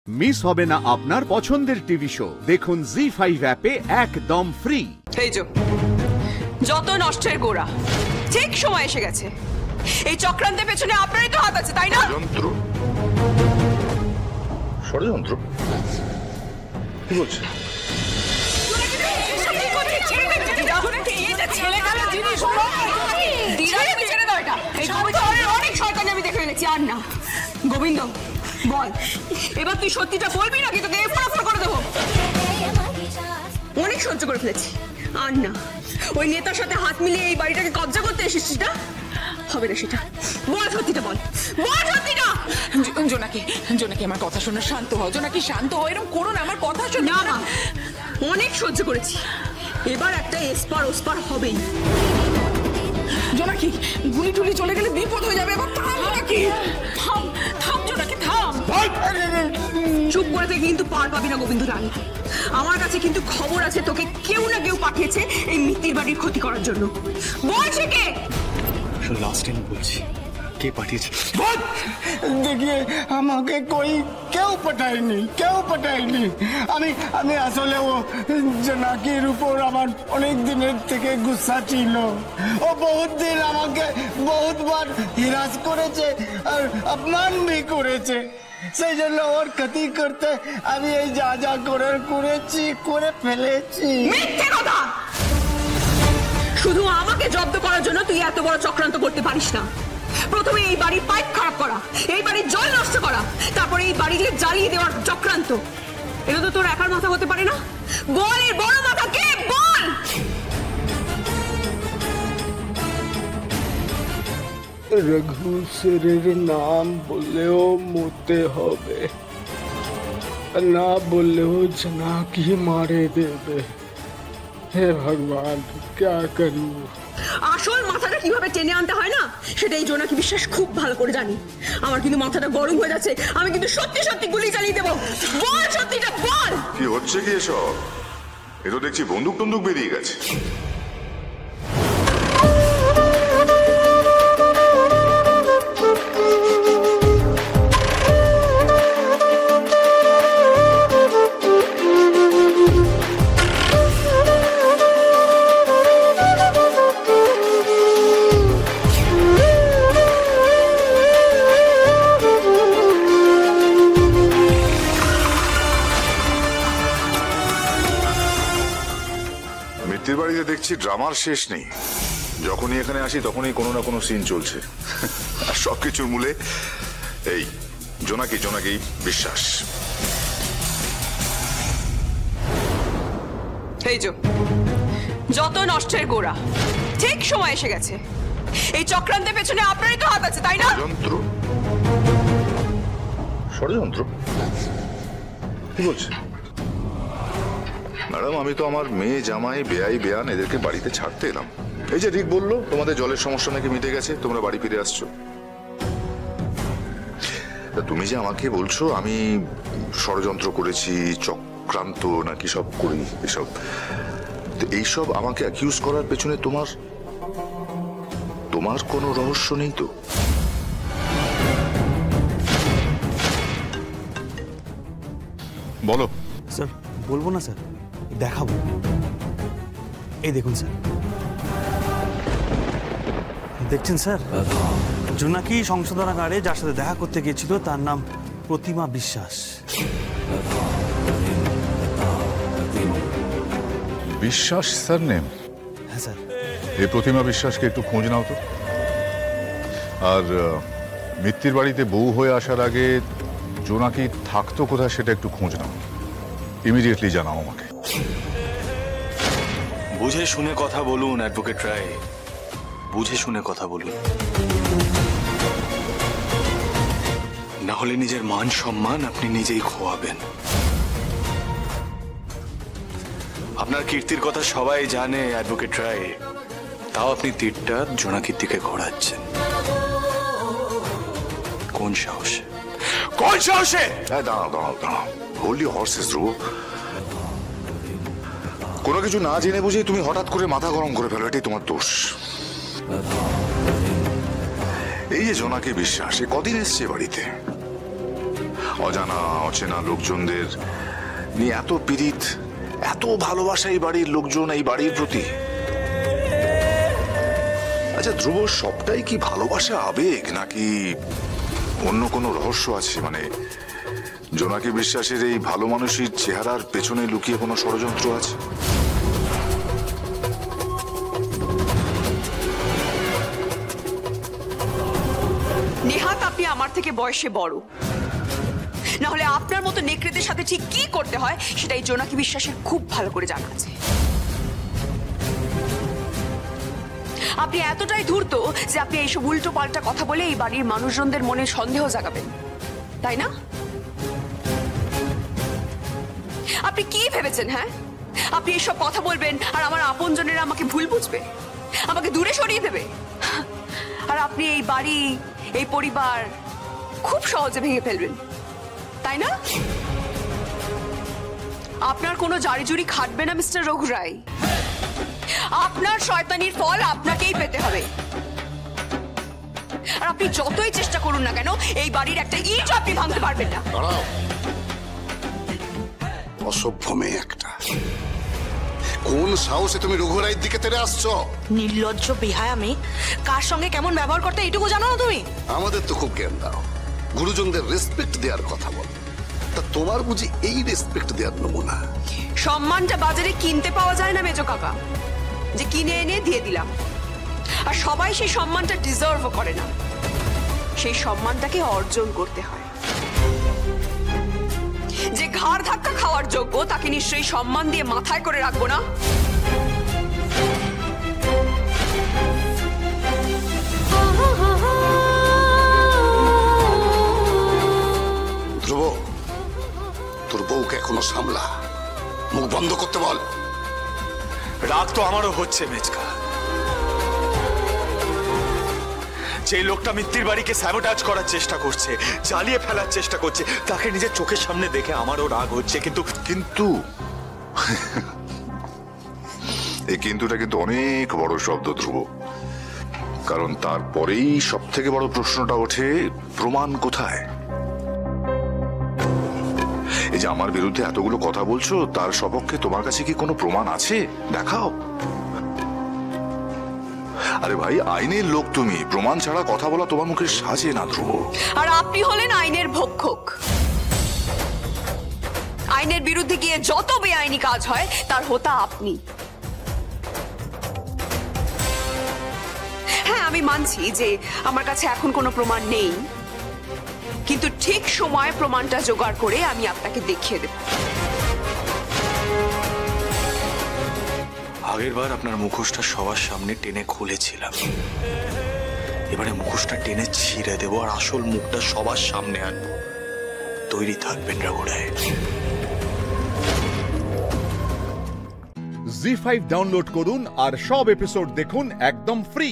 Miss হবে না আপনার পছন্দের টিভি শো। দেখুন জি5 অ্যাপে একদম ফ্রি। এই যত নষ্টের গোড়া ঠিক সময় এসে গেছে। এই চক্রান্তের পেছনে আপনারই তো হাত আছে, তাই না? ষড়যন্ত্র? ষড়যন্ত্র কি বলছে? অনেক শয়তানি আমি দেখে এনেছি। আর না গোবিন্দ, বল এবার তুই সত্যিটা বলবি নাকি তোকে এফআইআর করে দেবো? অনেক সহ্য করে ফেলেছি। আর না ওই নেতার সাথে হাত মিলিয়ে এই বাড়িটাকে কবজা করতে এসেছিস না? হবে না সেটা। বল সত্যিটা, বল বল সত্যিটা। জোনাকি আমার কথা শোনো, শান্ত হও। জোনাকি শান্ত হও, এরকম করো না, আমার কথা শোনো। না মা, অনেক সহ্য করেছি, এবার একটা এসপার ওসপার হবেই। জোনাকি গুলি টুলি চলে গেলে বিপদ হয়ে যাবে। এবার থাম জোনাকি, থাম থাম জোনাকি থাম। চুপ করে থেকে কিন্তু পার পাবি না গোবিন্দ রানী। আমার কাছে কিন্তু খবর আছে তোকে কেউ না কেউ পাঠিয়েছে এই মিত্তির বাড়ির ক্ষতি করার জন্য। বল সে কে? লাস্ট টাইম বলছি, কে পাঠিয়েছে? देखिए আমাকে কেউ পাঠায়নি। আমি আসলে ও জোনাকির উপর আমার অনেক দিনের থেকে গুসা ছিল। ও বহুত দিন আমাকে বহুতবার হিরাস করেছে আর অপমান भी করেছে। সেই জন্য ওর ক্ষতি করতে আমি এই যা করে ফেলেছি। মিথ্যে কথা! শুধু আমাকে জব্দ করার জন্য তুই এত বড় চক্রান্ত করতে পারিস না। প্রথমে এই বাড়ির পাইপ খারাপ করা, এই বাড়ির জল নষ্ট করা, তারপরে এই বাড়িকে জ্বালিয়ে দেওয়ার চক্রান্ত। এটা তো তোর একার মাথা হতে পারে না। বল এর বড় মাথা কে? বল। রঘু সিরের নাম বললেও মরতে হবে, না বললেও জোনাকি মারে দেবে। হে ভগবান, क्या करूं? আসল মাথাটা কিভাবে টেনে আনতে হয় না সেটা এই জোনাকি বিশ্বাস খুব ভালো করে জানি। আমার কিন্তু মাথাটা গরম হয়ে যাচ্ছে। আমি কিন্তু সত্যি গুলি চালিয়ে দেবো। বল সত্যিটা বল। কি হচ্ছে কি এসব? এ তো দেখছি বন্দুক টন্দুক বেরিয়ে গেছে। মিত্তির বাড়িতে দেখছি ড্রামার শেষ নেই। যখনই এখানে আসি তখনই কোনো না কোনো সিন চলছে। আর সবকিছুর মূলে এই জোনাকি বিশ্বাস। এই যত নষ্টের গোড়া ঠিক সময় এসে গেছে। এই চক্রান্তের পেছনে আপনারই তো হাত আছে, তাই না? ষড়যন্ত্র কি বলছে? ম্যাডাম, আমি তো আমার মেয়ে জামাই বেয়াই বেয়ান এদেরকে বাড়িতে ছাড়তে এলাম। এই যে রিক বললো তোমাদের জলের সমস্যা নাকি মিটে গেছে, তোমরা বাড়ি ফিরে আসছো। তুমি যে আমাকে বলছো আমি ষড়যন্ত্র করেছি, চক্রান্ত নাকি সব করি এসব, এইসব আমাকে অ্যাকিউজ করার পেছনে তোমার কোনো রহস্য নেই তো? বলো। স্যার বলবো না স্যার, দেখাবো। এই দেখুন স্যার, দেখছেন স্যার, জোনাকি সংশোধনাগারে যার সাথে দেখা করতে গিয়েছিল তার নাম প্রতিমা বিশ্বাস। বিশ্বাস স্যার নেম? হ্যাঁ স্যার। এই প্রতিমা বিশ্বাসকে একটু খোঁজ নাও তো। আর মিত্তির বাড়িতে বউ হয়ে আসার আগে জোনাকি থাকতো কোথায় সেটা একটু খোঁজ নাও। ইমিডিয়েটলি জানাও আমাকে। বুঝে শুনে কথা বলুন অ্যাডভোকেট রায়, বুঝে শুনে কথা বলুন, না হলে নিজের মান সম্মান আপনি নিজেই খোয়াবেন। আপনার কীর্তির কথা সবাই জানে অ্যাডভোকেট রায়, তাও আপনি তীরটা জোনাকির দিকে ঘোরাচ্ছেন। কোন সাহসে? দাঁড়াও। Holy horses row. কোনো কিছু না জেনে বুঝে তুমি হঠাৎ করে মাথা গরম করে ফেলো, এটাই তোমার দোষ। এই যে জোনাকি বিশ্বাস, এ কদিন এসছে বাড়িতে? অজানা অচেনা লোকজনদের নিয়ে এত পীড়িত, এত ভালোবাসা এই বাড়ির লোকজন এই বাড়ির প্রতি। আচ্ছা ধ্রুব, সবটাই কি ভালোবাসা, আবেগ, নাকি অন্য কোনো রহস্য আছে? মানে জোনাকি বিশ্বাসের এই ভালো মানুষের চেহারার পেছনে লুকিয়ে কোনো ষড়যন্ত্র আছে? নেহাত আপনি আমার থেকে বয়সে বড়, না হলে আপনার মতো নেকড়েদের সাথে ঠিক কি করতে হয় সেটাই জোনাকি বিশ্বাসের খুব ভালো করে জানা আছে। আপনি এতটাই ধূর্ত যে আপনি এইসব উল্টো পাল্টা কথা বলে এই বাড়ির মানুষজনদের মনে সন্দেহ জাগাবেন, তাই না? আপনি কি ভেবেছেন? হ্যাঁ, আপনি এইসব কথা বলবেন আর আমার আপনজনেরা আমাকে ভুল বুঝবে, আমাকে দূরে সরিয়ে দেবে, আর আপনি এই বাড়ি, এই পরিবার খুব সহজে ভেঙে ফেলবেন, তাই না? আপনার কোনো জারিজুরি খাটবে না মিস্টার রঘু রায়। আপনার শয়তানির ফল আপনাকেই পেতে হবে। আর আপনি যতই চেষ্টা করুন না কেন এই বাড়ির একটা ইট আপনি ভাঙতে পারবেন না। দাঁড়াও, অসভ্য মেয়ে একটা। কোন সাহসে তুমি রঘু রায়ের দিকে তেড়ে আসছো? নির্লজ্জ বেহায়া মেয়ে, কার সঙ্গে কেমন ব্যবহার করতে এইটুকু জানো না তুমি? আমাদের তো খুব জ্ঞান দাও, গুরুজনদের রেসপেক্ট দেওয়ার কথা বল। তা তোমার বুঝি এই রেসপেক্ট দেওয়ার নমুনা? সম্মানটা বাজারে কিনতে পাওয়া যায় না মেজো কাকা, যে কিনে এনে দিয়ে দিলাম। আর সবাই সেই সম্মানটা ডিজার্ভ করে না, সেই সম্মানটাকে অর্জন করতে হয়। যে ঘাড় ধাক্কা খাওয়ার যোগ্য তাকে নিশ্চয়ই সম্মান দিয়ে মাথায় করে রাখবো না? ধ্রুব, তোর বউকে এখনো সামলা, মুখ বন্ধ করতে বল। রাগ তো আমারও হচ্ছে মেজকা। যে লোকটা মিত্তির বাড়িকে স্যাবোটাজ করার চেষ্টা করছে, জ্বালিয়ে ফেলার চেষ্টা করছে, তাকে নিজের চোখের সামনে দেখে আমারও রাগ হচ্ছে। কিন্তু এই কিন্তুটা কিন্তু অনেক বড় শব্দ ধ্রুব, কারণ তারপরেই সব থেকে বড় প্রশ্নটা ওঠে, প্রমাণ কোথায়? এই যে আমার বিরুদ্ধে এতগুলো কথা বলছো, তার সপক্ষে তোমার কাছে কি কোনো প্রমাণ আছে? দেখাও। আরে ভাই, আইনের লোক তুমি, প্রমাণ ছাড়া কথা বলা তোমার মুখে সাজে না ধ্রুব। আর আপনি হলেন আইনের ভক্ষক। আইনের বিরুদ্ধে গিয়ে যত বেআইনি কাজ হয় তার হোতা আপনি। হ্যাঁ, আমি মানছি যে আমার কাছে এখন কোনো প্রমাণ নেই, কিন্তু ঠিক সময় প্রমাণটা জোগাড় করে আমি আপনাকে দেখিয়ে দেব। আগের বার আপনার মুখোশটা সবার সামনে টেনে খুলেছিলাম, এবারে মুখোশটা টেনে ছিঁড়ে দেবো আর আসল মুখটা সবার সামনে আনবো। তৈরি থাকবেন রঘু রায়। জি5 ডাউনলোড করুন আর সব এপিসোড দেখুন একদম ফ্রি।